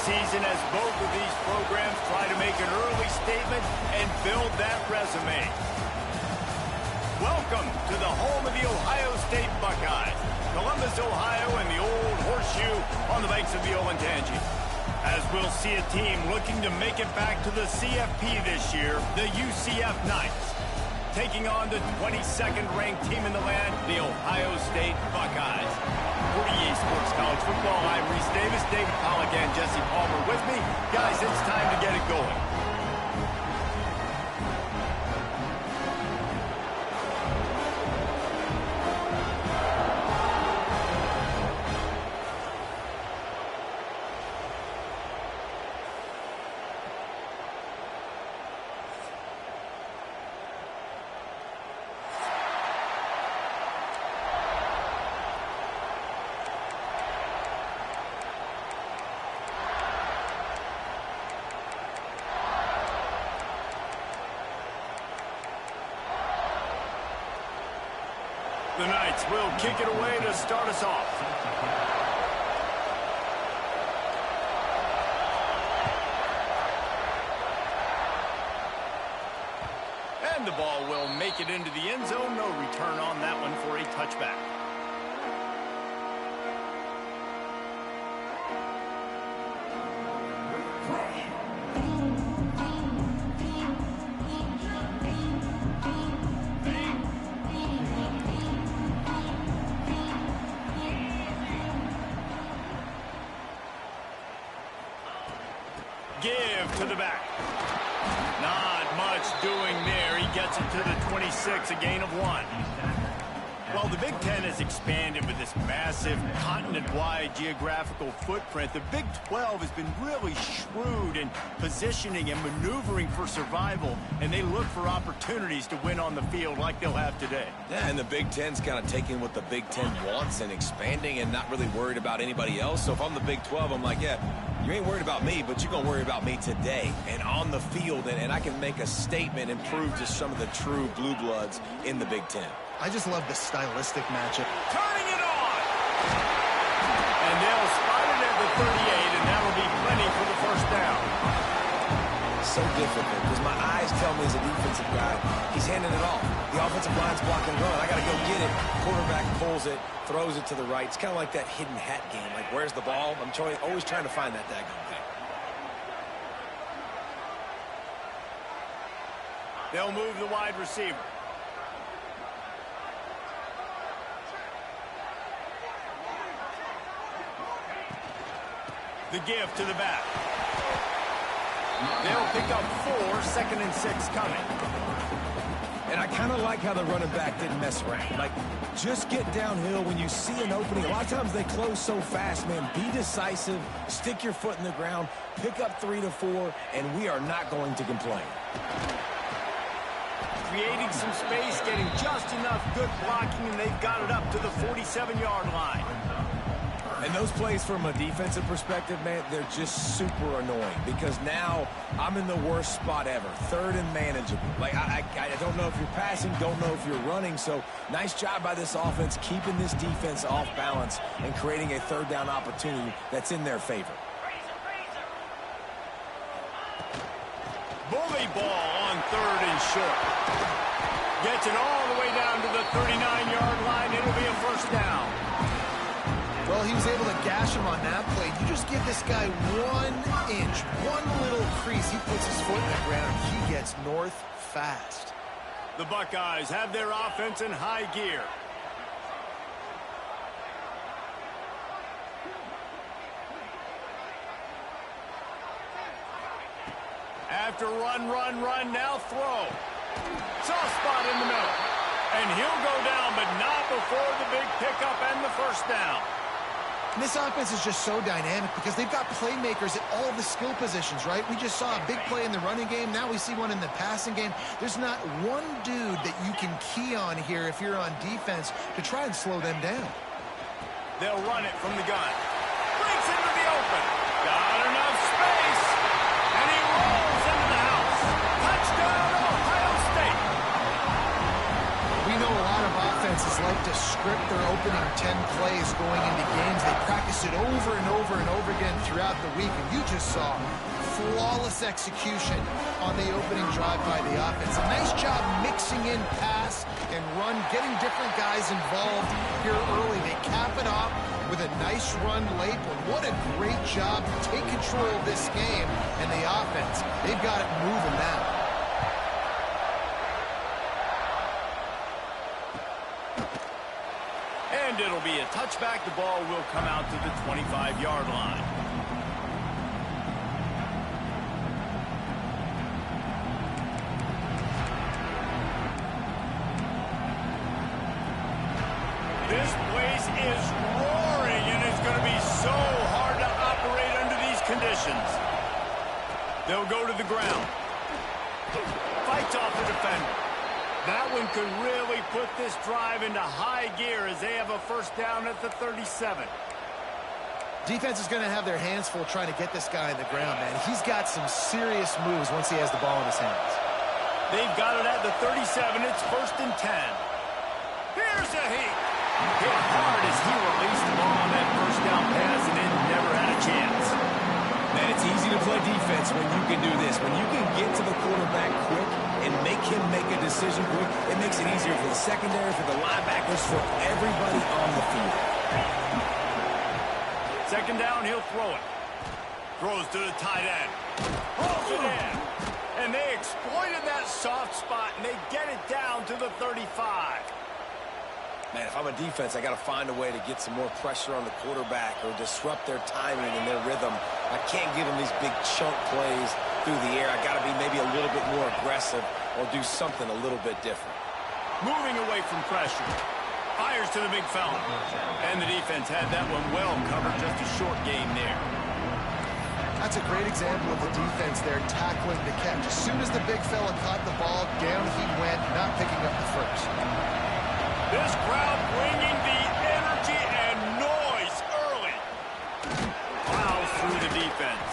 season as both of these programs try to make an early statement and build that resume. Welcome to the home of the Ohio State Buckeyes, Columbus, Ohio, and the old horseshoe on the banks of the Olentangy. As we'll see a team looking to make it back to the CFP this year, the UCF Knights, taking on the 22nd ranked team in the land, the Ohio State Buckeyes. For EA Sports College Football, I'm Reese Davis, David Pollack, and Jesse Palmer with me. Guys, it's time to get it going. The Knights will kick it away to start us off. And the ball will make it into the end zone. No return on that one for a touchback. Give to the back. Not much doing there. He gets it to the 26, a gain of 1. Well, the Big Ten has expanded with this massive continent-wide geographical footprint. The Big 12 has been really shrewd in positioning and maneuvering for survival, and they look for opportunities to win on the field like they'll have today. Yeah, and the Big Ten's kind of taking what the Big Ten wants and expanding and not really worried about anybody else. So if I'm the Big 12, I'm like, yeah, you ain't worried about me, but you're going to worry about me today and on the field, and I can make a statement and prove to some of the true blue bloods in the Big Ten. I just love the stylistic matchup. Turning it on! And they'll spot it at the 38, and that'll be plenty for the first down. So difficult because my eyes tell me as a defensive guy, he's handing it off. The offensive line's blocking run. I got to go get it. Quarterback pulls it, throws it to the right. It's kind of like that hidden hat game. Like, where's the ball? I'm always trying to find that daggone thing. They'll move the wide receiver. The give to the back. They'll pick up 4, 2nd and 6 coming. And I kind of like how the running back didn't mess around. Like, just get downhill when you see an opening. A lot of times they close so fast, man. Be decisive, stick your foot in the ground, pick up 3 to 4, and we are not going to complain. Creating some space, getting just enough good blocking, and they've got it up to the 47-yard line. And those plays from a defensive perspective, man, they're just super annoying because now I'm in the worst spot ever, 3rd and manageable. Like, I don't know if you're passing, don't know if you're running, so nice job by this offense keeping this defense off balance and creating a 3rd down opportunity that's in their favor. Bully ball on 3rd and short. Gets it all the way down to the 39-yard line. It'll be a first down. Well, he was able to gash him on that play. You just give this guy 1 inch, one little crease. He puts his foot in the ground. He gets north fast. The Buckeyes have their offense in high gear. After run, now throw. Soft spot in the middle. And he'll go down, but not before the big pickup and the first down. And this offense is just so dynamic because they've got playmakers at all the skill positions, right? We just saw a big play in the running game. Now we see one in the passing game. There's not one dude that you can key on here if you're on defense to try and slow them down. They'll run it from the gun. Breaks into the open. Got enough space. And he rolls into the house. Touchdown, Ohio State. We know a lot of defenses like to script their opening 10 plays going into games. They practice it over and over and over again throughout the week, and you just saw flawless execution on the opening drive by the offense. A nice job mixing in pass and run, getting different guys involved here early. They cap it off with a nice run late, but what a great job to take control of this game. And the offense, they've got it moving now. And it'll be a touchback. The ball will come out to the 25-yard line. This place is roaring, and it's going to be so hard to operate under these conditions. They'll go to the ground. Fights off the defender. That one could really put this drive into high gear as they have a first down at the 37. Defense is going to have their hands full trying to get this guy on the ground, man. He's got some serious moves once he has the ball in his hands. They've got it at the 37. It's 1st and 10. Here's a heat. Hit hard as he released the ball on that first down pass, and it never had a chance. Man, it's easy to play defense when you can do this. When you can get to the quarterback quick and make him make a decision quick, it makes it easier for the secondary, for the linebackers, for everybody on the field. Second down, he'll throw it. Throws to the tight end. Rolls it in. And they exploited that soft spot, and they get it down to the 35. Man, if I'm a defense, I got to find a way to get some more pressure on the quarterback or disrupt their timing and their rhythm. I can't give them these big chunk plays through the air. I got to be maybe a little bit more aggressive or do something a little bit different. Moving away from pressure. Fires to the big fella. And the defense had that one well covered. Just a short game there. That's a great example of the defense there tackling the catch. As soon as the big fella caught the ball, down he went, not picking up the first. This crowd bringing the energy and noise early. Plows through the defense.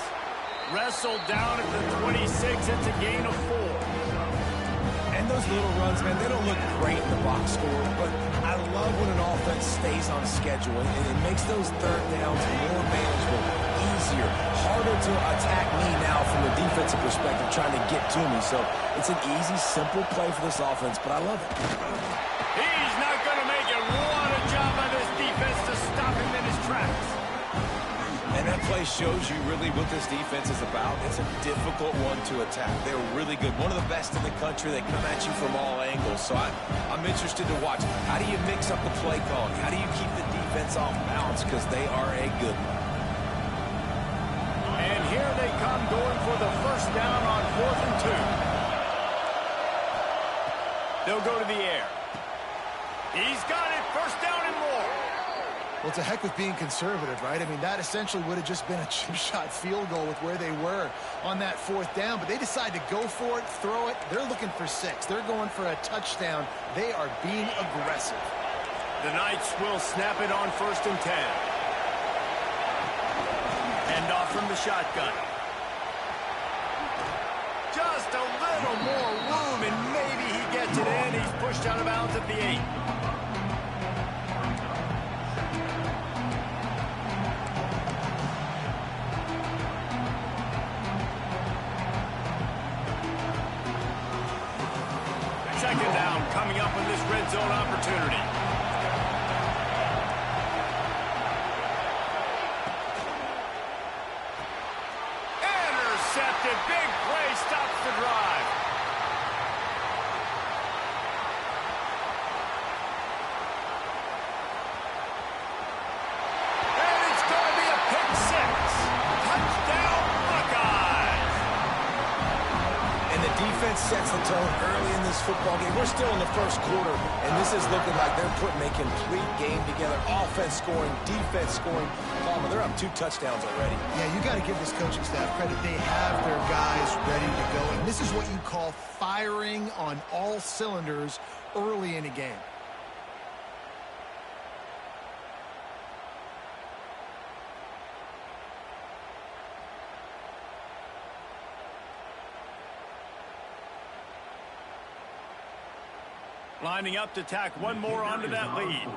Wrestled down at the 26. It's a gain of 4. And those little runs, man, they don't look great in the box score, but I love when an offense stays on schedule, and it makes those third downs more manageable, easier, harder to attack me now from the defensive perspective, trying to get to me. So it's an easy, simple play for this offense, but I love it. He's not going to make it. What a job by this defense to stop him in his tracks. And that play shows you really what this defense is about. It's a difficult one to attack. They're really good. One of the best in the country. They come at you from all angles. So I'm interested to watch. How do you mix up the play calling? How do you keep the defense off balance? Because they are a good one. And here they come going for the first down on 4th and 2. They'll go to the air. He's got it. First down and more. Well, it's a heck with being conservative, right? I mean, that essentially would have just been a chip shot field goal with where they were on that 4th down. But they decide to go for it, throw it. They're looking for 6. They're going for a touchdown. They are being aggressive. The Knights will snap it on 1st and 10. Hand off from the shotgun. Just a little more room, and maybe he gets it in. He's pushed out of bounds at the 8. Second down coming up in this red zone opportunity. Intercepted. Big play stops the drive. And it's going to be a pick 6. Touchdown Buckeyes. And the defense sets the tone early in this football game. We're still in the first quarter, and this is looking like they're putting a complete game together. Offense scoring, defense scoring. Palmer, they're up 2 touchdowns already. Yeah, you got to give this coaching staff credit. They have their guys ready to go, and this is what you call firing on all cylinders early in a game. Lining up to tack one more onto that lead.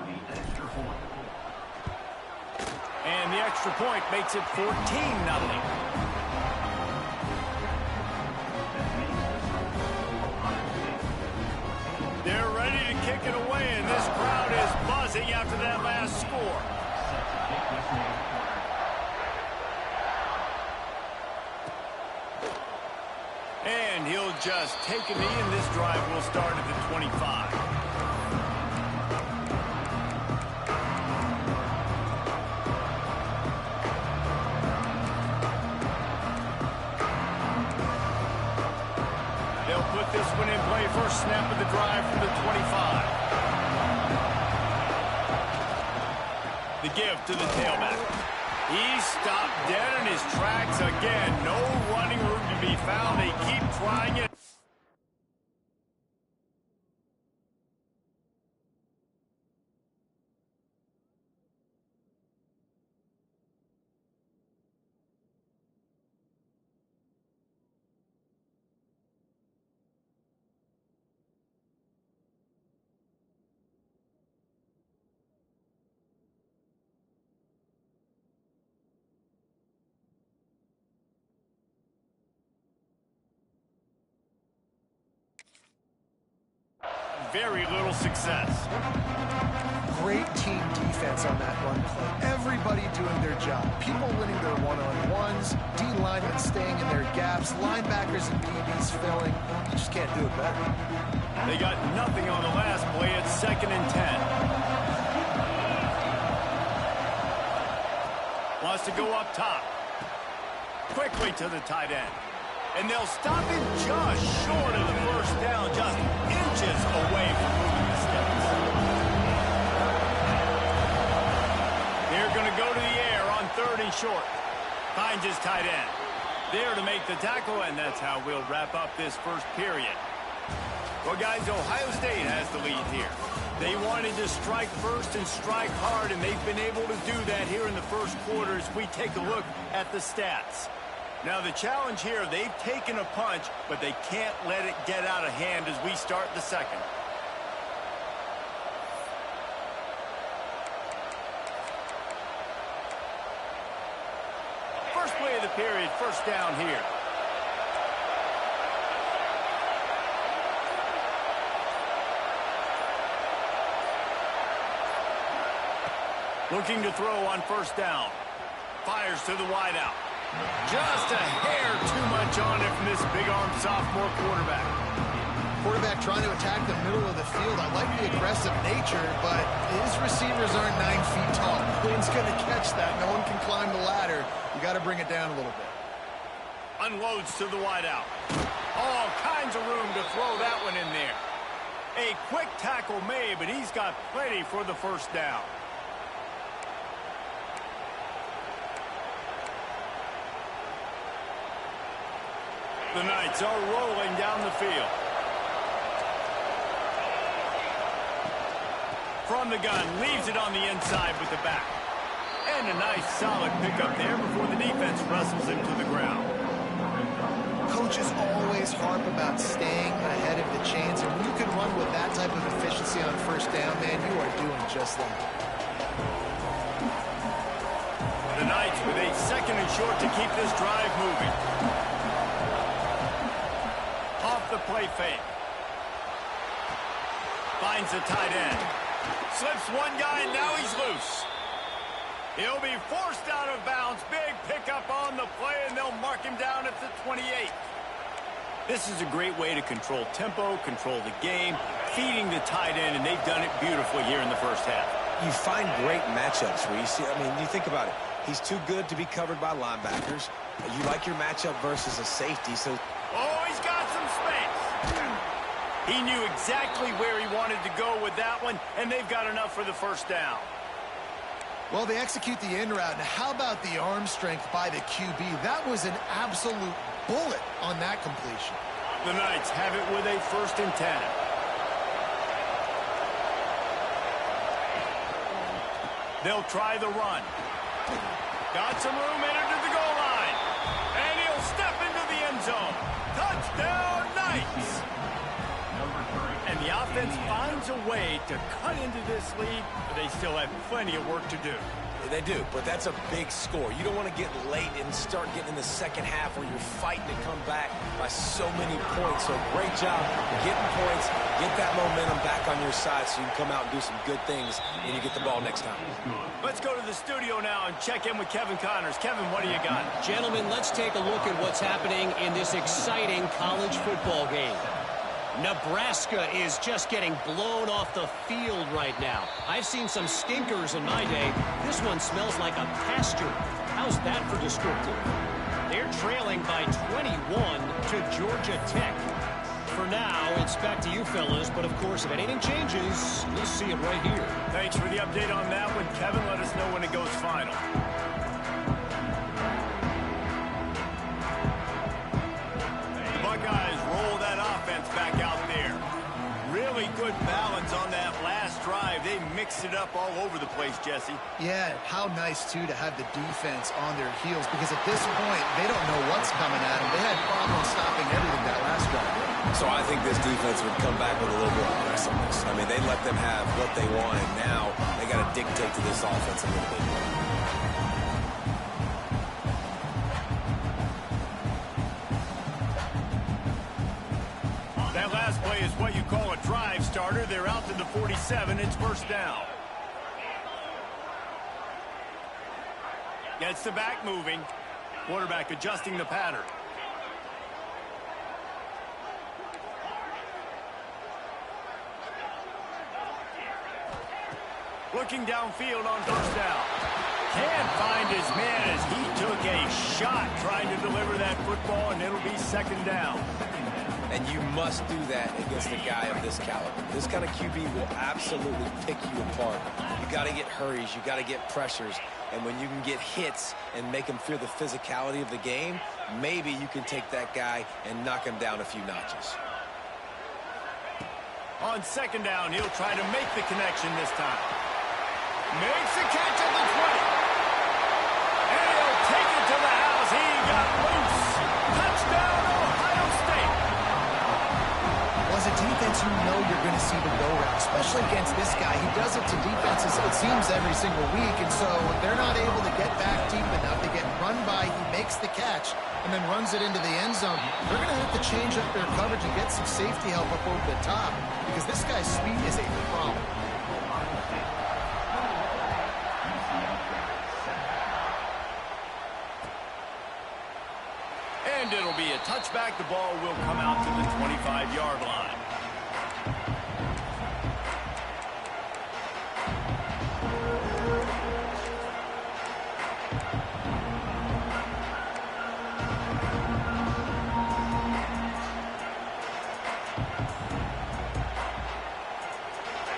And the extra point makes it 14-0. They're ready to kick it away, and this crowd is buzzing after that last score. And he'll just take a knee, and this drive will start at the 25. They'll put this one in play. First snap of the drive from the 25. The give to the tailback. He stopped dead in his tracks again. No running room to be found. They keep trying it. Very little success. Great team defense on that run play. Everybody doing their job. People winning their one-on-ones, D linemen staying in their gaps, linebackers and DBs filling. You just can't do it better. They got nothing on the last play. It's 2nd and 10. Wants to go up top. Quickly to the tight end. And they'll stop him just short of the first down, just inches away from moving the sticks. They're going to go to the air on 3rd and short. Finds his tight end. There to make the tackle, and that's how we'll wrap up this first period. Well, guys, Ohio State has the lead here. They wanted to strike first and strike hard, and they've been able to do that here in the first quarter as we take a look at the stats. Now, the challenge here, they've taken a punch, but they can't let it get out of hand as we start the second. First play of the period, first down here. Looking to throw on first down. Fires to the wideout. Just a hair too much on it from this big-armed sophomore quarterback. Quarterback trying to attack the middle of the field. I like the aggressive nature, but his receivers aren't 9 feet tall. No one's going to catch that. No one can climb the ladder. You got to bring it down a little bit. Unloads to the wideout. All kinds of room to throw that one in there. A quick tackle made, but he's got plenty for the first down. The Knights are rolling down the field. From the gun, leaves it on the inside with the back. And a nice solid pickup there before the defense wrestles him to the ground. Coaches always harp about staying ahead of the chains, and when you can run with that type of efficiency on first down, man, you are doing just that. The Knights with a 2nd and short to keep this drive moving. Off the play fake. Finds the tight end. Slips one guy, and now he's loose. He'll be forced out of bounds. Big pickup on the play, and they'll mark him down at the 28. This is a great way to control tempo, control the game, feeding the tight end, and they've done it beautifully here in the first half. You find great matchups, Reese. I mean, you think about it. He's too good to be covered by linebackers. You like your matchup versus a safety, so... Oh, he's got some space. He knew exactly where he wanted to go with that one, and they've got enough for the first down. Well, they execute the in route. Now, how about the arm strength by the QB? That was an absolute bullet on that completion. The Knights have it with a 1st and 10. They'll try the run. Got some room in to the goal line. And he'll step into the end zone. Touchdown, Knights! And the The offense finds a way to cut into this lead, but they still have plenty of work to do. They do, but that's a big score. You don't want to get late and start getting in the second half where you're fighting to come back by so many points. So great job getting points, get that momentum back on your side so you can come out and do some good things when you get the ball next time. Let's go to the studio now and check in with Kevin Connors. Kevin, what do you got? Gentlemen, let's take a look at what's happening in this exciting college football game. Nebraska is just getting blown off the field right now. I've seen some stinkers in my day. This one smells like a pasture. How's that for descriptive? They're trailing by 21 to Georgia Tech. For now, it's back to you fellas, but of course, if anything changes, you'll see it right here. Thanks for the update on that one, Kevin. Let us know when it goes final. The Buckeyes roll that offense back out there. Really good balance on that last drive. They mixed it up all over the place, Jesse. Yeah, how nice, too, to have the defense on their heels, because at this point, they don't know what's coming at them. They had problems stopping everything that last drive. So I think this defense would come back with a little bit of aggressiveness. I mean, they let them have what they want, and now they got to dictate to this offense a little bit more. That last play is what you call a drive starter. They're out to the 47. It's first down. Gets the back moving. Quarterback adjusting the pattern. Looking downfield on first down. Can't find his man as he took a shot trying to deliver that football, and it'll be second down. And you must do that against a guy of this caliber. This kind of QB will absolutely pick you apart. You got to get hurries. You got to get pressures. And when you can get hits and make him feel the physicality of the game, maybe you can take that guy and knock him down a few notches. On second down, he'll try to make the connection this time. Makes the catch at the 20. And he'll take it to the house. He got loose. Touchdown, Ohio State. Well, as a defense, you know you're going to see the go route, especially against this guy. He does it to defenses, it seems, every single week, and so they're not able to get back deep enough. They get run by, he makes the catch, and then runs it into the end zone. They're going to have to change up their coverage and get some safety help up over the top, because this guy's speed is a problem. And it'll be a touchback. The ball will come out to the 25-yard line.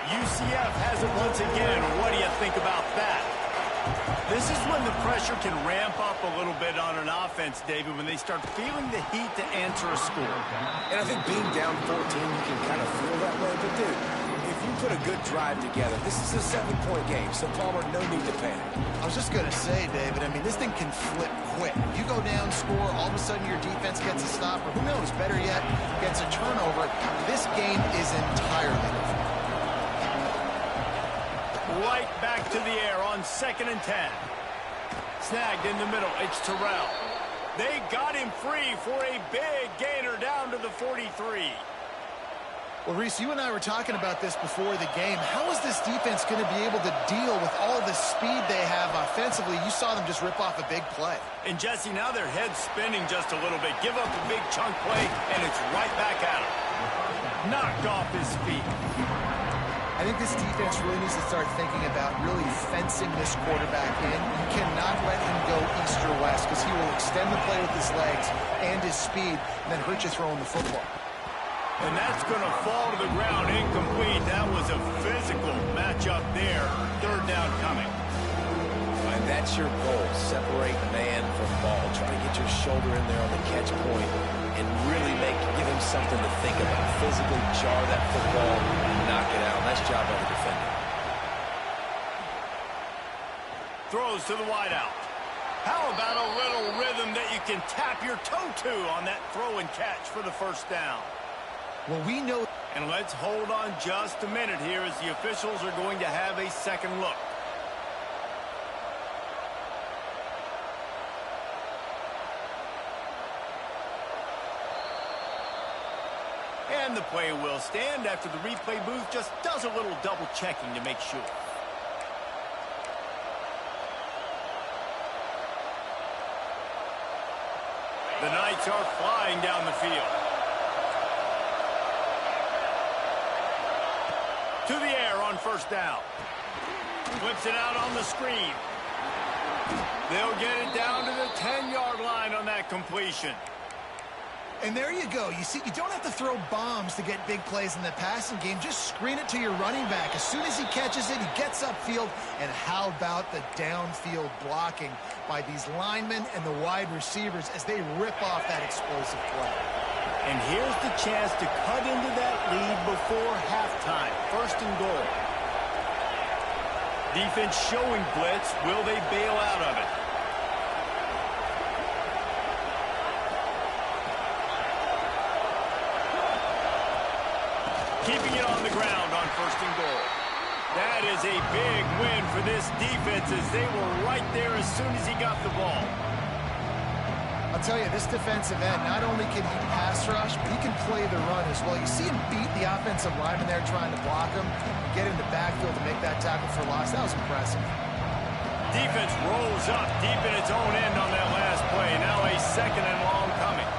UCF has it once again. What do you think about that? This is when the pressure can ramp up a little bit on an offense, David, when they start feeling the heat to answer a score. And I think being down 14, you can kind of feel that way. But, dude, if you put a good drive together, this is a 7-point game, so, Palmer, no need to panic. I was just going to say, David, I mean, this thing can flip quick. You go down, score, all of a sudden your defense gets a stop, or who knows, better yet, gets a turnover. This game is entirely different. Right back to the air on 2nd and 10. Snagged in the middle. It's Terrell. They got him free for a big gainer down to the 43. Well, Reese, you and I were talking about this before the game. How is this defense going to be able to deal with all the speed they have offensively? You saw them just rip off a big play. And, Jesse, now their head's spinning just a little bit. Give up a big chunk play, and it's right back at him. Knocked off his feet. I think this defense really needs to start thinking about really fencing this quarterback in. You cannot let him go east or west, because he will extend the play with his legs and his speed and then hurt you throwing the football. And that's going to fall to the ground incomplete. That was a physical matchup there. Third down coming. And that's your goal. Separate man from ball. Try to get your shoulder in there on the catch point and really give him something to think about. Physically jar that football, knock it out. Nice job by the defender. Throws to the wideout. How about a little rhythm that you can tap your toe to on that throw and catch for the first down? Well, we know And let's hold on just a minute here as the officials are going to have a second look. And the play will stand after the replay booth just does a little double checking to make sure. The Knights are flying down the field. To the air on first down. Flips it out on the screen. They'll get it down to the 10-yard line on that completion. And there you go. You see, you don't have to throw bombs to get big plays in the passing game. Just screen it to your running back. As soon as he catches it, he gets upfield. And how about the downfield blocking by these linemen and the wide receivers as they rip off that explosive play. And here's the chance to cut into that lead before halftime. First and goal. Defense showing blitz. Will they bail out of it? Keeping it on the ground on first and goal. That is a big win for this defense as they were right there as soon as he got the ball. I'll tell you, this defensive end, not only can he pass rush, but he can play the run as well. You see him beat the offensive lineman there trying to block him, get in the backfield to make that tackle for loss. That was impressive. Defense rolls up deep in its own end on that last play. Now a second and long coming.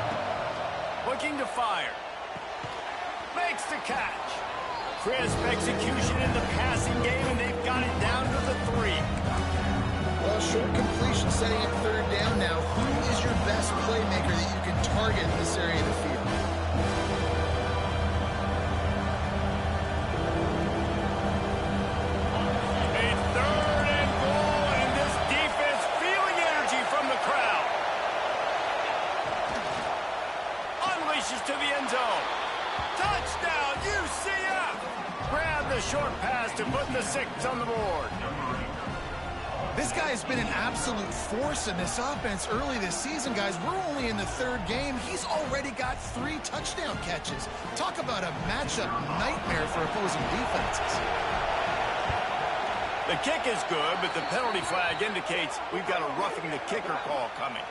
Looking to fire. Makes the catch. Crisp execution in the passing game, and they've got it down to the 3. Well, short completion setting up third down now. Who is your best playmaker that you can target in this area of the field? A third and goal, and this defense feeling energy from the crowd. Unleashes to the end zone. Touchdown, UCF! Grab the short pass to put the 6 on the board. This guy has been an absolute force in this offense early this season, guys. We're only in the third game. He's already got 3 touchdown catches. Talk about a matchup nightmare for opposing defenses. The kick is good, but the penalty flag indicates we've got a roughing the kicker call coming.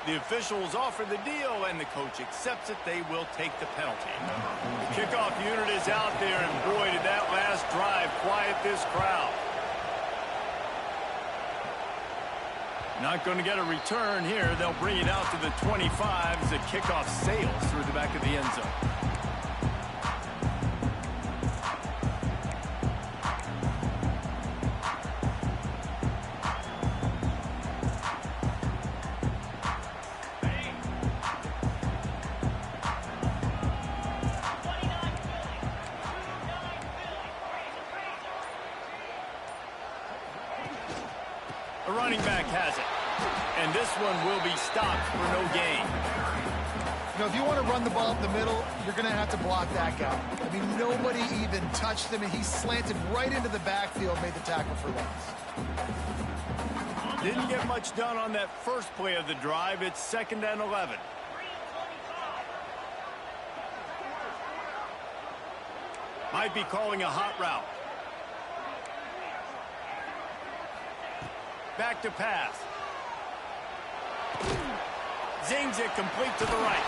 The officials offer the deal, and the coach accepts it. They will take the penalty. The kickoff unit is out there, and boy, did that last drive quiet this crowd. Not going to get a return here. They'll bring it out to the 25 as the kickoff sails through the back of the end zone. The running back has it. And this one will be stopped for no gain. You know, if you want to run the ball up the middle, you're going to have to block that guy. I mean, nobody even touched him, and he slanted right into the backfield, made the tackle for loss. Didn't get much done on that first play of the drive. It's 2nd and 11. Might be calling a hot route. Back to pass. Zings it complete to the right.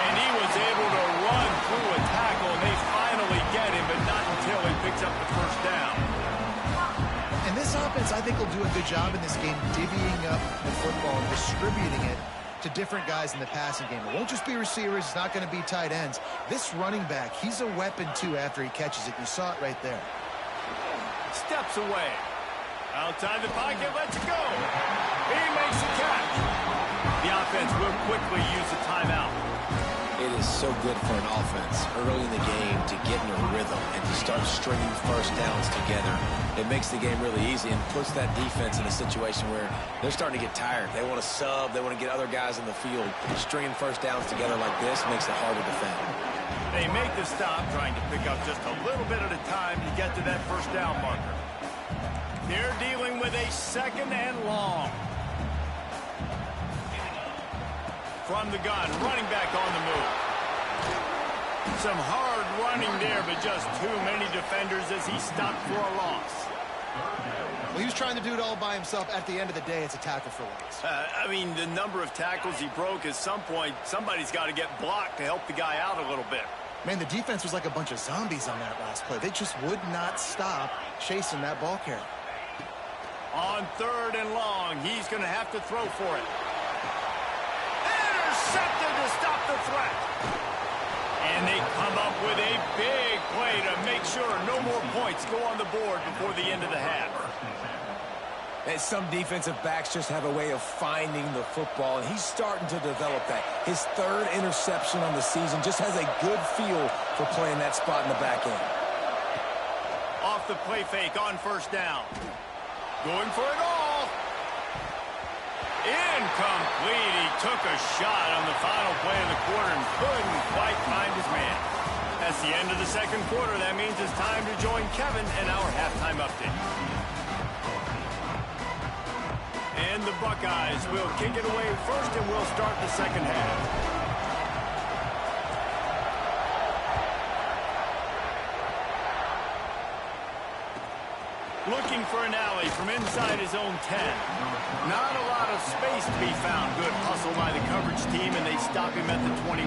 And he was able to run through a tackle, and they finally get him, but not until he picks up the first down. And this offense, I think, will do a good job in this game divvying up the football and distributing it to different guys in the passing game. It won't just be receivers. It's not going to be tight ends. This running back, he's a weapon, too, after he catches it. You saw it right there. Steps away. Outside the pocket, lets it go. He makes the catch. The offense will quickly use a timeout. It is so good for an offense early in the game to get in a rhythm and to start stringing first downs together. It makes the game really easy and puts that defense in a situation where they're starting to get tired. They want to sub. They want to get other guys in the field. Stringing first downs together like this makes it hard to defend. They make the stop, trying to pick up just a little bit at a time to get to that first down marker. They're dealing with a 2nd and long. From the gun, running back on the move. Some hard running there, but just too many defenders as he stopped for a loss. Well, he was trying to do it all by himself. At the end of the day, it's a tackle for loss. I mean, the number of tackles he broke, at some point, somebody's got to get blocked to help the guy out a little bit. Man, the defense was like a bunch of zombies on that last play. They just would not stop chasing that ball carrier. On 3rd and long, he's going to have to throw for it. Intercepted to stop the threat. And they come up with a big play to make sure no more points go on the board before the end of the half. And some defensive backs just have a way of finding the football, and he's starting to develop that. His 3rd interception on the season, just has a good feel for playing that spot in the back end. Off the play fake on 1st down. Going for it all. Incomplete. He took a shot on the final play of the quarter and couldn't quite find his man. That's the end of the 2nd quarter. That means it's time to join Kevin in our halftime update. And the Buckeyes will kick it away first, and we'll start the 2nd half. Looking for an alley from inside his own 10. Not a lot of space to be found. Good hustle by the coverage team, and they stop him at the 21.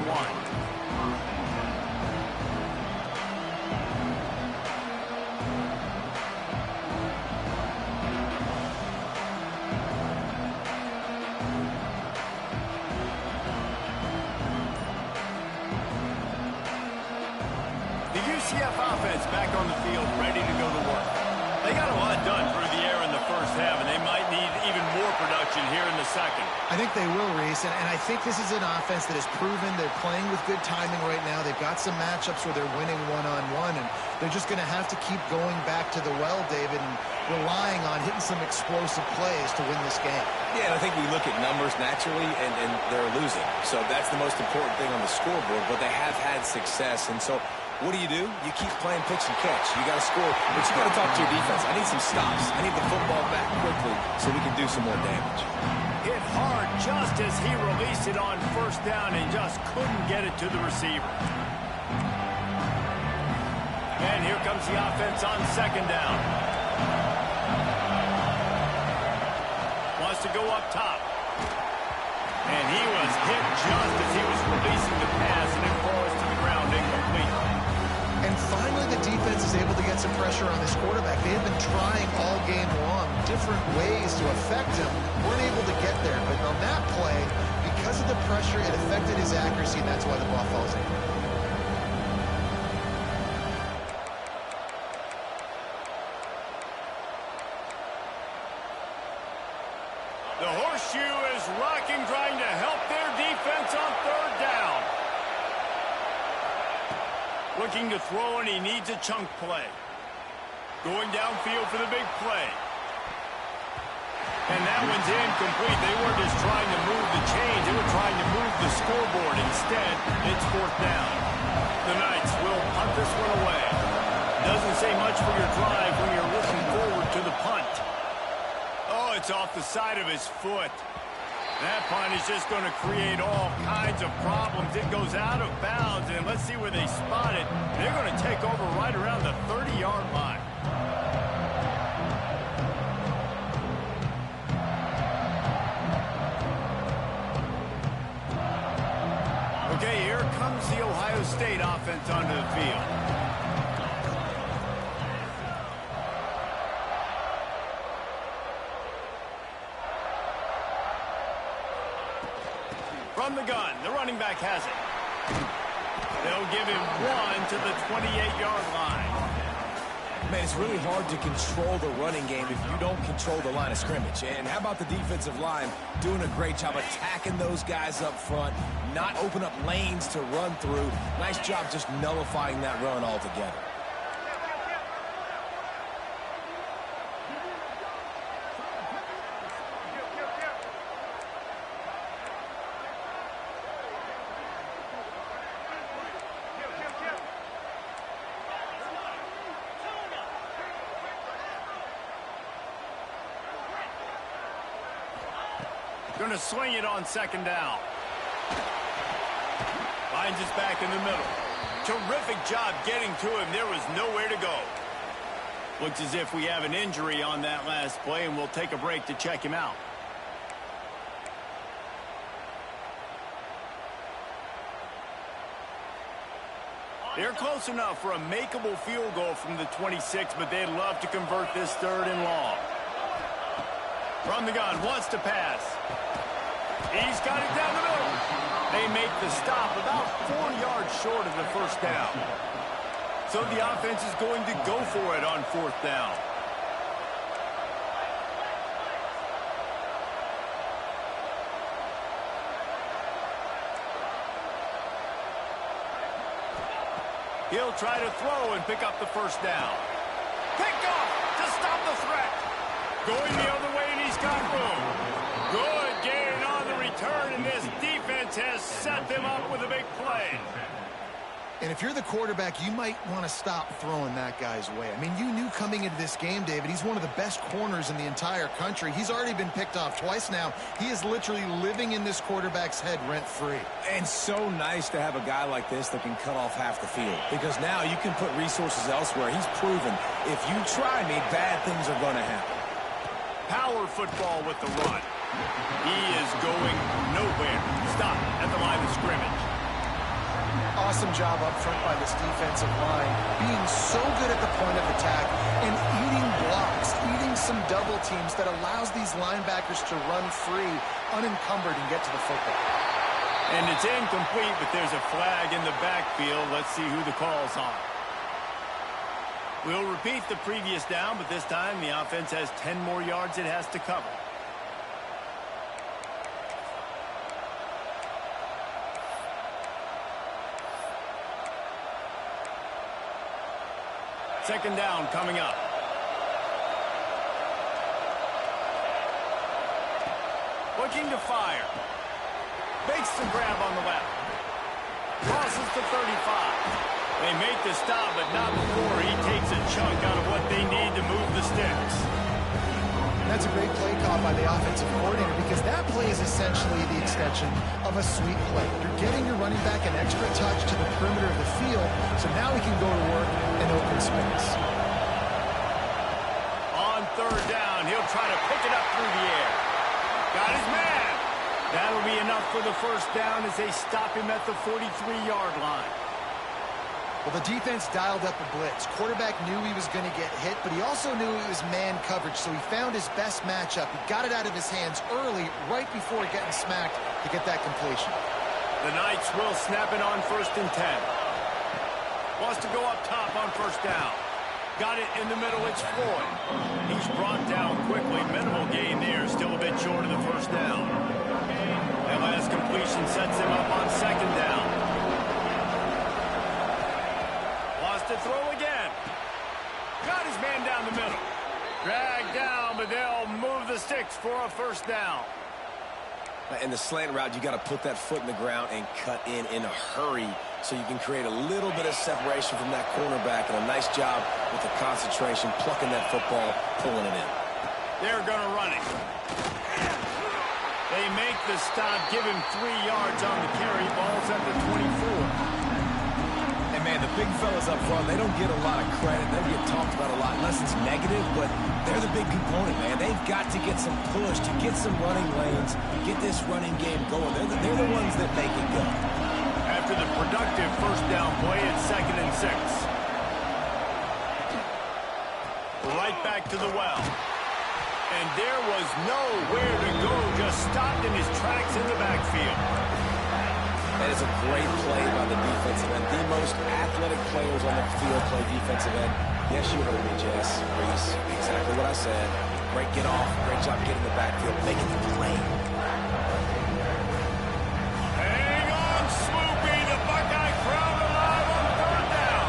The UCF offense back on the field, ready to go to work. They got a lot done through the air in the 1st half, and they might need even more production here in the 2nd. I think they will, Reese, and I think this is an offense that has proven they're playing with good timing right now. They've got some matchups where they're winning one-on-one, and they're just going to have to keep going back to the well, David, and relying on hitting some explosive plays to win this game. Yeah, and I think we look at numbers naturally, and they're losing. So that's the most important thing on the scoreboard, but they have had success, and so what do? You keep playing pitch and catch. You got to score, but you got to talk to your defense. I need some stops. I need the football back quickly so we can do some more damage. Hit hard just as he released it on 1st down and just couldn't get it to the receiver. And here comes the offense on 2nd down. Wants to go up top. And he was hit just as he was releasing the pass, and it falls to the ground incomplete. And finally, the defense is able to get some pressure on this quarterback. They have been trying all game long different ways to affect him. Weren't able to get there. But on that play, because of the pressure, it affected his accuracy, and that's why the ball falls in. The horseshoe is rocking, trying to help their defense on 3rd down. Looking to throw, and he needs a chunk play. Going downfield for the big play. And that one's incomplete. They weren't just trying to move the chains. They were trying to move the scoreboard. Instead, it's 4th down. The Knights will punt this one away. Doesn't say much for your drive when you're looking forward to the punt. Oh, it's off the side of his foot. That punt is just going to create all kinds of problems. It goes out of bounds, and let's see where they spot it. They're going to take over right around the 30-yard line. Okay, here comes the Ohio State offense onto the field. From the gun, the running back has it. They'll give him 1 to the 28-yard line. Man, it's really hard to control the running game if you don't control the line of scrimmage. And how about the defensive line doing a great job attacking those guys up front, not open up lanes to run through. Nice job just nullifying that run altogether. Going to swing it on 2nd down. Finds his back in the middle. terrific job getting to him. There was nowhere to go. Looks as if we have an injury on that last play, and we'll take a break to check him out. They're close enough for a makeable field goal from the 26, but they'd love to convert this 3rd and long. From the gun, wants to pass. He's got it down the middle. They make the stop about 4 yards short of the first down. So the offense is going to go for it on 4th down. He'll try to throw and pick up the first down. Picked off to stop the threat. Going the other way, and he's got room. Good gain on the return, and this defense has set them up with a big play. And if you're the quarterback, you might want to stop throwing that guy's way. I mean, you knew coming into this game, David, he's one of the best corners in the entire country. He's already been picked off twice now. He is literally living in this quarterback's head rent-free. And so nice to have a guy like this that can cut off half the field, because now you can put resources elsewhere. He's proven if you try me, bad things are going to happen. Power football with the run. He is going nowhere. Stop at the line of scrimmage. Awesome job up front by this defensive line, being so good at the point of attack and eating blocks, eating some double teams that allows these linebackers to run free, unencumbered, and get to the football. And it's incomplete, but there's a flag in the backfield. Let's see who the call's on. We'll repeat the previous down, but this time the offense has 10 more yards it has to cover. Second down coming up. Looking to fire. Makes the grab on the left. Crosses to 35. They make the stop, but not before he takes a chunk out of what they need to move the sticks. That's a great play call by the offensive coordinator, because that play is essentially the extension of a sweep play. You're getting your running back an extra touch to the perimeter of the field, so now he can go to work in open space. On 3rd down, he'll try to pick it up through the air. Got his man. That'll be enough for the first down as they stop him at the 43-yard line. Well, the defense dialed up a blitz. Quarterback knew he was going to get hit, but he also knew it was man coverage, so he found his best matchup. He got it out of his hands early, right before getting smacked, to get that completion. The Knights will snap it on 1st and 10. Wants to go up top on 1st down. Got it in the middle, it's Floyd. He's brought down quickly. Minimal gain there, still a bit short of the first down. That last completion sets him up on 2nd down. Wants to throw again. Got his man down the middle. Dragged down, but they'll move the sticks for a first down. In the slant route, you got to put that foot in the ground and cut in a hurry so you can create a little bit of separation from that cornerback, and a nice job with the concentration, plucking that football, pulling it in. They're going to run it. They make the stop, give him 3 yards on the carry. Ball's at the 24. And, man, the big fellas up front, they don't get a lot of credit. They don't get talked about a lot unless it's negative, but they're the big component, man. They've got to get some push, to get some running lanes, get this running game going. They're the ones that make it go. After the productive first down play, it's 2nd and 6. Right back to the well. And there was nowhere to go, just stopped in his tracks in the backfield. That is a great play by the defensive end. The most athletic players on the field play defensive end. Yes, you heard me, Jess. Reese, exactly what I said. Great get off, great job getting the backfield, making the play. Hang on, Swoopy, the Buckeye crowd alive on 3rd down.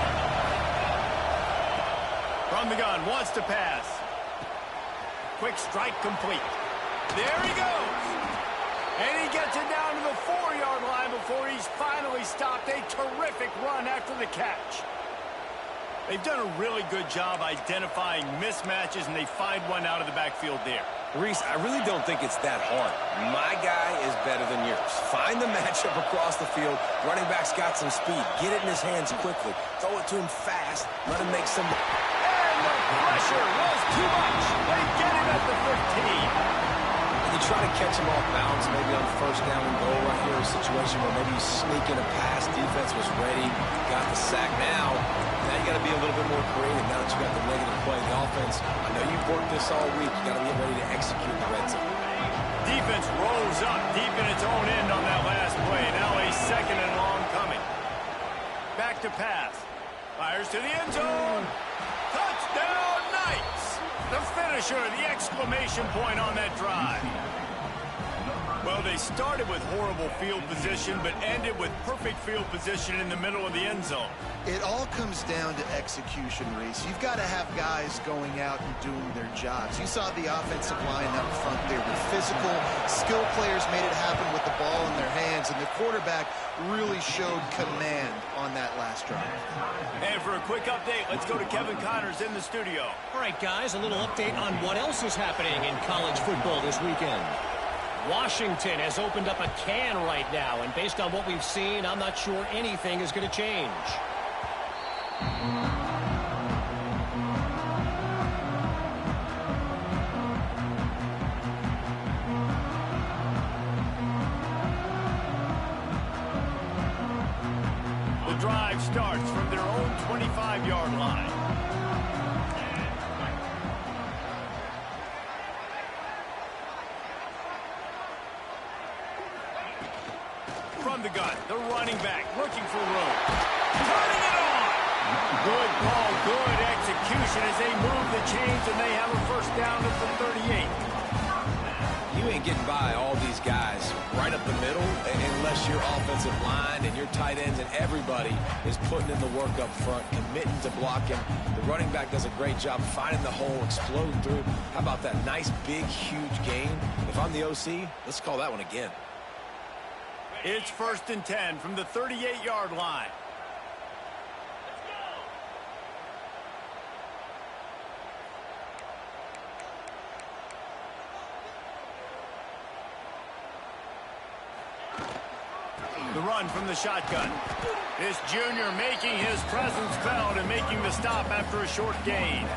From the gun, wants to pass. Quick strike complete. There he goes. And he gets it down to the 4-yard line before he's finally stopped. A terrific run after the catch. They've done a really good job identifying mismatches, and they find one out of the backfield there. Reese, I really don't think it's that hard. My guy is better than yours. Find the matchup across the field. Running back's got some speed. Get it in his hands quickly. Throw it to him fast. Let him make some... And the pressure was too much. They get him at the 15. You try to catch him off balance, maybe on first down and goal right here, a situation where maybe you sneak in a pass, defense was ready, got the sack. Now you got to be a little bit more creative now that you got the negative play. The offense, I know you've worked this all week. You got to get ready to execute the red zone. Defense rolls up deep in its own end on that last play. Now a second and long coming. Back to pass. Fires to the end zone. Touchdown, Knights! The finisher, the exclamation point on that drive. Well, they started with horrible field position, but ended with perfect field position in the middle of the end zone. It all comes down to execution, Reese. You've got to have guys going out and doing their jobs. You saw the offensive line up front there with physical, skilled players made it happen with the ball in their hands, and the quarterback really showed command on that last drive. And for a quick update, let's go to Kevin Connors in the studio. All right, guys, a little update on what else is happening in college football this weekend. Washington has opened up a can right now, and based on what we've seen, I'm not sure anything is going to change. The drive starts from their own 25-yard line. From the gun, the running back looking for room. Turning it on! Good call, good execution as they move the chains, and they have a first down at the 38. You ain't getting by all these guys right up the middle unless your offensive line and your tight ends and everybody is putting in the work up front, committing to blocking. The running back does a great job finding the hole, exploding through. How about that nice, big, huge gain? If I'm the OC, let's call that one again. It's 1st and 10 from the 38-yard line. The run from the shotgun. This junior making his presence felt and making the stop after a short gain.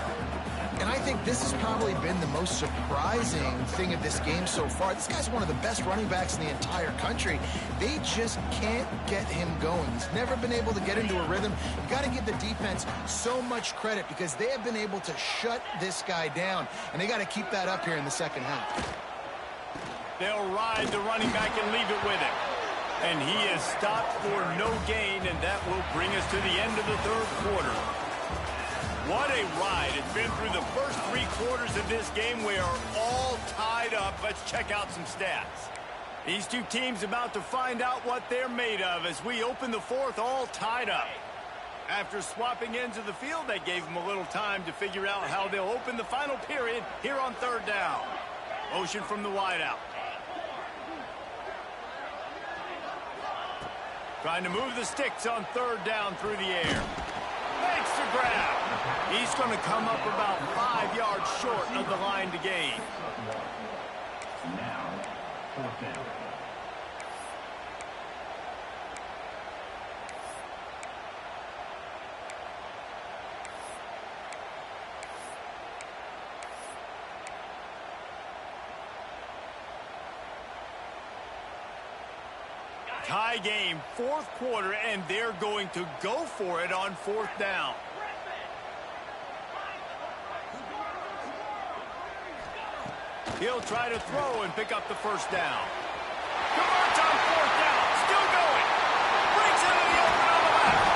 And I think this has probably been the most surprising thing of this game so far. This guy's one of the best running backs in the entire country. They just can't get him going. He's never been able to get into a rhythm. You've got to give the defense so much credit because they have been able to shut this guy down, and they got to keep that up here in the second half. They'll ride the running back and leave it with him. And he is stopped for no gain, and that will bring us to the end of the third quarter. What a ride. It's been through the first 3 quarters of this game. We are all tied up. Let's check out some stats. These two teams about to find out what they're made of as we open the fourth all tied up. After swapping ends of the field, they gave them a little time to figure out how they'll open the final period here on 3rd down. Motion from the wideout. Trying to move the sticks on 3rd down through the air. Makes the grab. He's going to come up about 5 yards short of the line to gain. Now, 4th down. Tie game, 4th quarter, and they're going to go for it on 4th down. He'll try to throw and pick up the first down. Converts on 4th down, still going. Brings it in the open on the left.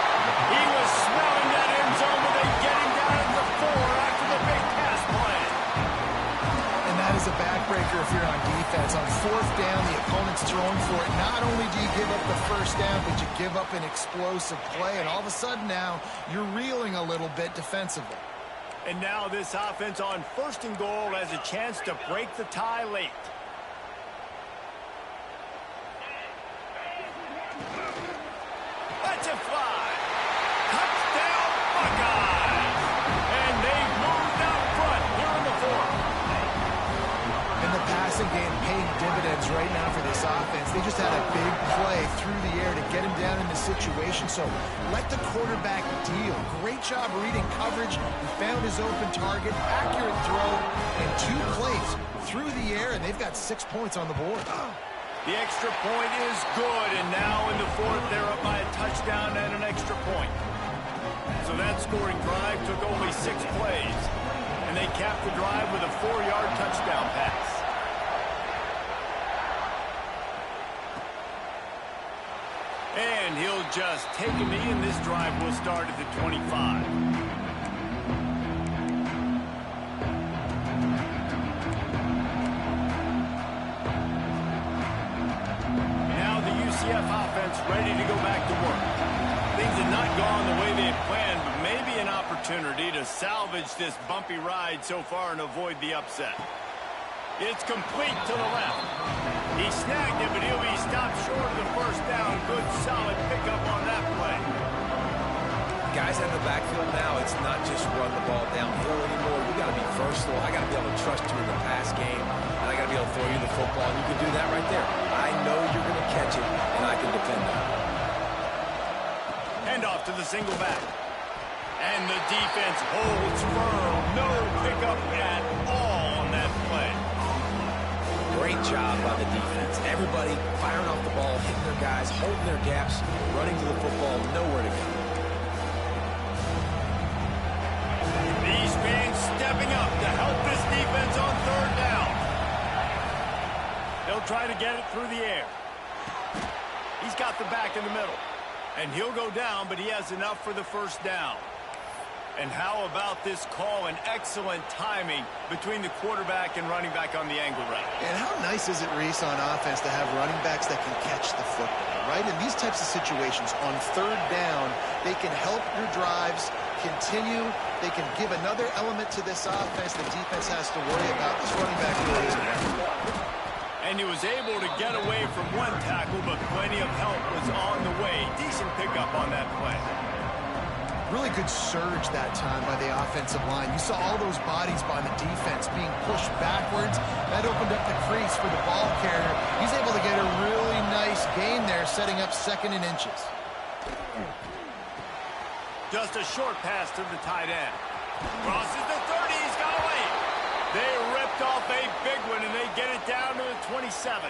He was smelling that end zone, but they get him down at the 4 after the big pass play. And that is a backbreaker if you're on defense. On 4th down, the opponent's throwing for it. Not only do you give up the first down, but you give up an explosive play. And all of a sudden now, you're reeling a little bit defensively. And now this offense on 1st and goal has a chance to break the tie late. Let's it fly. Touchdown, Buckeyes. is right now for this offense. They just had a big play through the air to get him down in the situation. So let the quarterback deal. Great job reading coverage. He found his open target, accurate throw, and 2 plays through the air, and they've got 6 points on the board. The extra point is good, and now in the 4th, they're up by a touchdown and an extra point. So that scoring drive took only 6 plays, and they capped the drive with a 4-yard touchdown pass. And he'll just take a knee, and this drive will start at the 25. Now the UCF offense ready to go back to work. Things have not gone the way they had planned, but maybe an opportunity to salvage this bumpy ride so far and avoid the upset. It's complete to the left. He snagged it, but he'll be stopped short of the first down. Good, solid pickup on that play. Guys in the backfield now, it's not just run the ball downhill anymore. You got to be versatile. I got to be able to trust you in the pass game, and I got to be able to throw you the football. And you can do that right there. I know you're going to catch it, and I can depend on it. Handoff to the single back. And the defense holds firm. No pickup at all on that play. Great job by the defense. Everybody firing off the ball, hitting their guys, holding their gaps, running to the football, nowhere to go. These fans stepping up to help this defense on 3rd down. They'll try to get it through the air. He's got the back in the middle. And he'll go down, but he has enough for the first down. And how about this call and excellent timing between the quarterback and running back on the angle route. And how nice is it, Reese, on offense to have running backs that can catch the football, right? In these types of situations, on 3rd down, they can help your drives continue. They can give another element to this offense the defense has to worry about. This running back really is an effort. And he was able to get away from one tackle, but plenty of help was on the way. Decent pickup on that play. Really good surge that time by the offensive line. You saw all those bodies by the defense being pushed backwards. That opened up the crease for the ball carrier. He's able to get a really nice gain there, setting up 2nd and inches. Just a short pass to the tight end. Crosses the 30. He's got away. They ripped off a big one, and they get it down to the 27.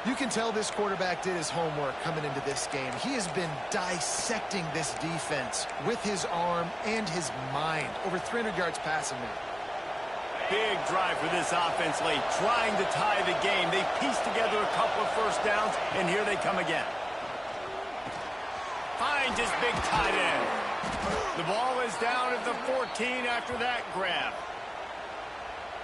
You can tell this quarterback did his homework coming into this game. He has been dissecting this defense with his arm and his mind. Over 300 yards passing now. Big drive for this offense late, trying to tie the game. They pieced together a couple of first downs, and here they come again. Finds his big tight end. The ball is down at the 14 after that grab.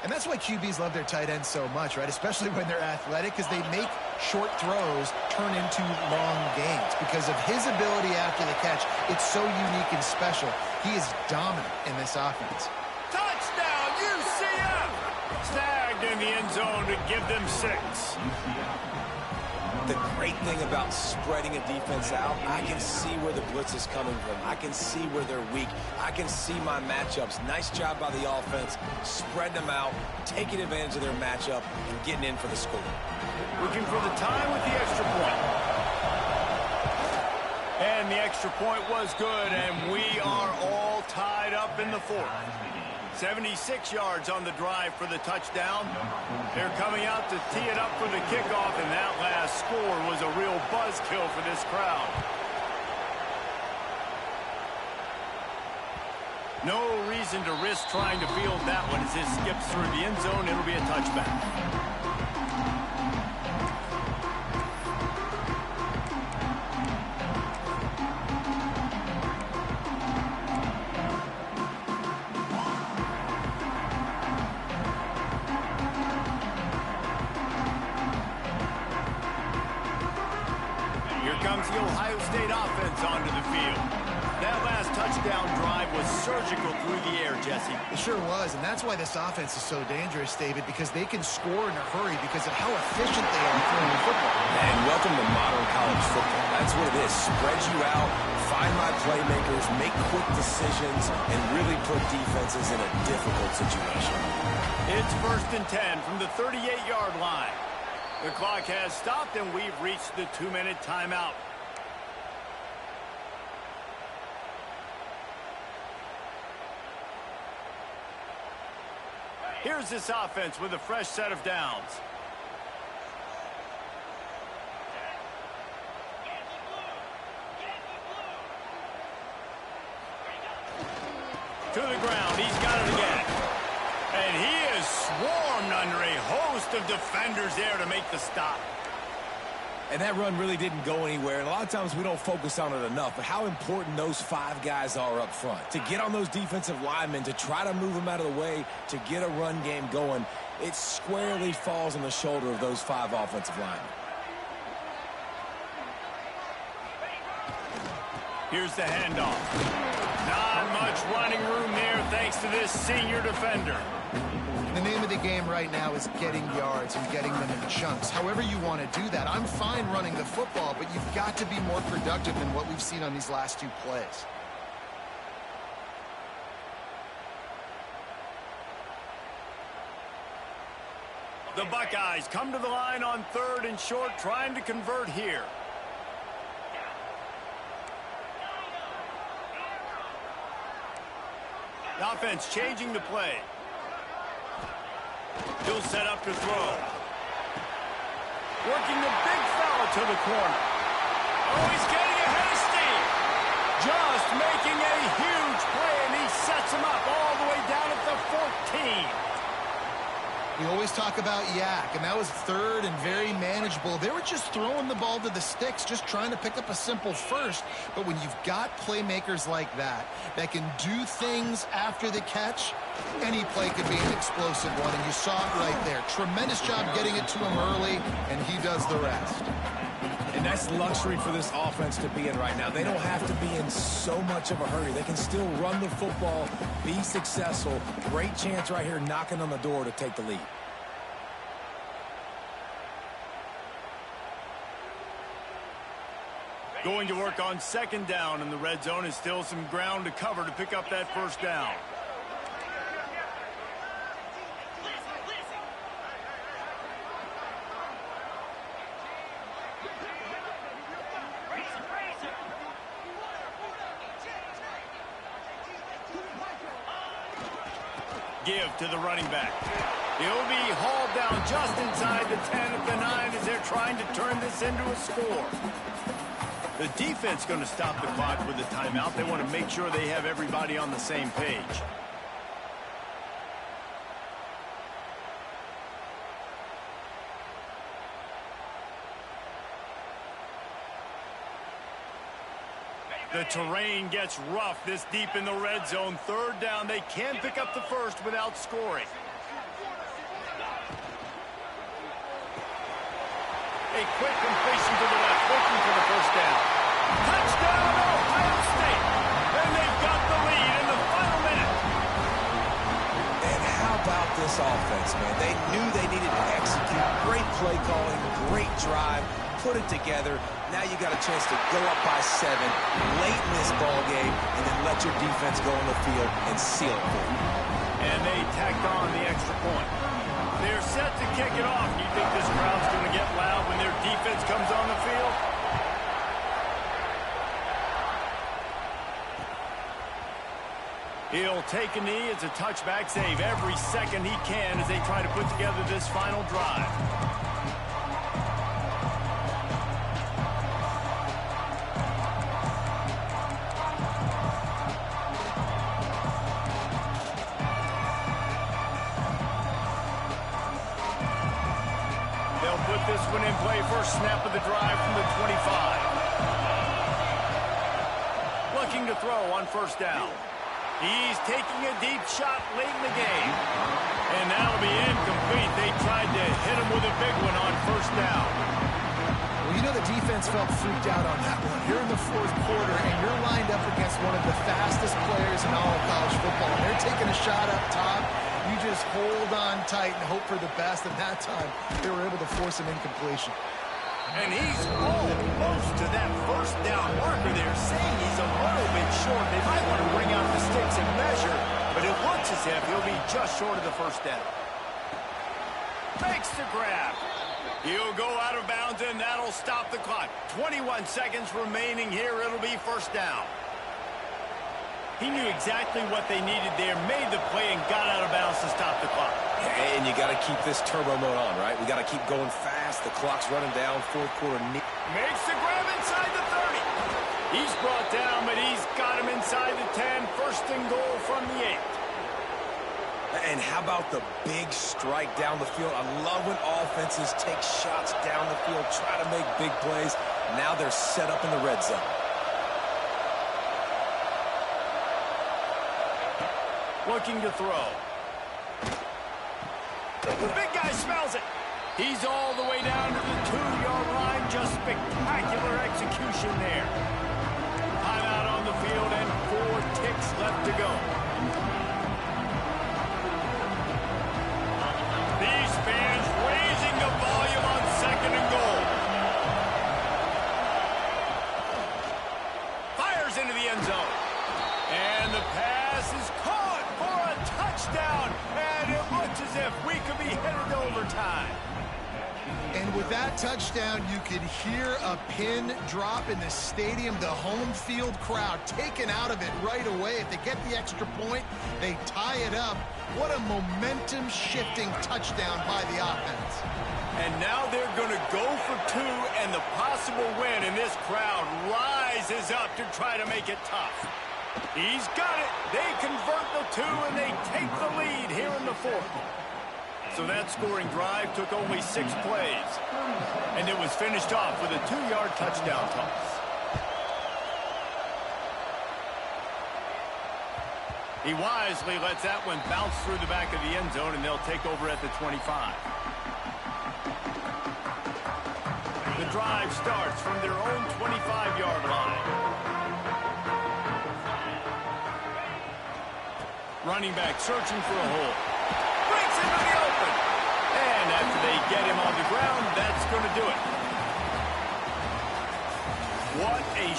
And that's why QBs love their tight ends so much, right? Especially when they're athletic, because they make short throws turn into long gains. Because of his ability after the catch, it's so unique and special. He is dominant in this offense. Touchdown, UCF! Snagged in the end zone to give them 6. The great thing about spreading a defense out, I can see where the blitz is coming from. I can see where they're weak. I can see my matchups. Nice job by the offense, spreading them out, taking advantage of their matchup, and getting in for the score. Looking for the time with the extra point. And the extra point was good, and we are all tied up in the 4th. 76 yards on the drive for the touchdown. They're coming out to tee it up for the kickoff, and that last score was a real buzzkill for this crowd. No reason to risk trying to field that one as it skips through the end zone. It'll be a touchback. Comes the Ohio State offense onto the field. That last touchdown drive was surgical through the air, Jesse. It sure was, and that's why this offense is so dangerous, David, because they can score in a hurry because of how efficient they are throwing the football. And welcome to modern college football. That's what it is. Spread you out, find my playmakers, make quick decisions, and really put defenses in a difficult situation. It's 1st and 10 from the 38-yard line. The clock has stopped, and we've reached the 2-minute timeout. Here's this offense with a fresh set of downs. To the ground, he's got it again. And he is swarmed under a host of defenders there to make the stop. And that run really didn't go anywhere. And a lot of times we don't focus on it enough, but how important those 5 guys are up front. To get on those defensive linemen, to try to move them out of the way, to get a run game going, it squarely falls on the shoulder of those 5 offensive linemen. Here's the handoff. Not much running room there thanks to this senior defender. The name of the game right now is getting yards and getting them in chunks. However you want to do that. I'm fine running the football, but you've got to be more productive than what we've seen on these last 2 plays. The Buckeyes come to the line on 3rd and short, trying to convert here. The offense changing the play. He'll set up to throw. Working the big fella to the corner. Oh, he's getting ahead of steam. Just making a huge play, and he sets him up all the way down at the 14. We always talk about yak, and that was 3rd and very manageable. They were just throwing the ball to the sticks, just trying to pick up a simple first. But when you've got playmakers like that can do things after the catch, any play could be an explosive one, and you saw it right there. Tremendous job getting it to him early, and he does the rest. And that's luxury for this offense to be in right now. They don't have to be in so much of a hurry. They can still run the football, be successful. Great chance right here knocking on the door to take the lead. Going to work on 2nd down, and the red zone is still some ground to cover to pick up that 1st down. Give to the running back. He'll be hauled down just inside the 10 at the 9 as they're trying to turn this into a score. The defense going to stop the clock with a timeout. They want to make sure they have everybody on the same page. The terrain gets rough this deep in the red zone. 3rd down. They can pick up the 1st without scoring. A quick completion to the left, looking for the 1st down. Touchdown, Ohio State! And they've got the lead in the final minute. And how about this offense, man? They knew they needed to execute. Great play calling, great drive, put it together. Now you got a chance to go up by 7 late in this ball game and then let your defense go on the field and seal it for you. And they tacked on the extra point. They're set to kick it off. Do you think this crowd's going to get loud when their defense comes on the field? He'll take a knee. It's a touchback save every second he can as they try to put together this final drive. Put this one in play. First snap of the drive from the 25. Looking to throw on 1st down. He's taking a deep shot late in the game. And that'll be incomplete. They tried to hit him with a big one on 1st down. Well, you know the defense felt freaked out on that one. You're in the 4th quarter, and you're lined up against one of the fastest players in all of college football. And they're taking a shot up top. You just hold on tight and hope for the best. And that time, they were able to force an incompletion. And he's almost to that 1st down marker there, saying he's a little bit short. They might want to bring out the sticks and measure, but it looks as if he'll be just short of the 1st down. Makes the grab. He'll go out of bounds, and that'll stop the clock. 21 seconds remaining here. It'll be first down. He knew exactly what they needed there, made the play, and got out of bounds to stop the clock. And you got to keep this turbo mode on, right? We got to keep going fast. The clock's running down. Fourth quarter. Makes the grab inside the 30. He's brought down, but he's got him inside the 10. First and goal from the 8. And how about the big strike down the field? I love when offenses take shots down the field, try to make big plays. Now they're set up in the red zone. Looking to throw. The big guy smells it. He's all the way down to the 2-yard line. Just spectacular execution there. Timeout on the field and 4 ticks left to go. These fans raising the volume on second and goal. Fires into the end zone. And the pass is caught for a touchdown. And it looks as if we could be headed to overtime. And with that touchdown, you could hear a pin drop in the stadium. The home field crowd taken out of it right away. If they get the extra point, they tie it up. What a momentum-shifting touchdown by the offense. And now they're going to go for 2, and the possible win, and this crowd rises up to try to make it tough. He's got it. They convert the 2, and they take the lead here in the 4th. So that scoring drive took only 6 plays, and it was finished off with a 2-yard touchdown toss. He wisely lets that one bounce through the back of the end zone, and they'll take over at the 25. The drive starts from their own 25-yard line. Running back searching for a hole. Breaks into the open. And after they get him on the ground, that's going to do it. What a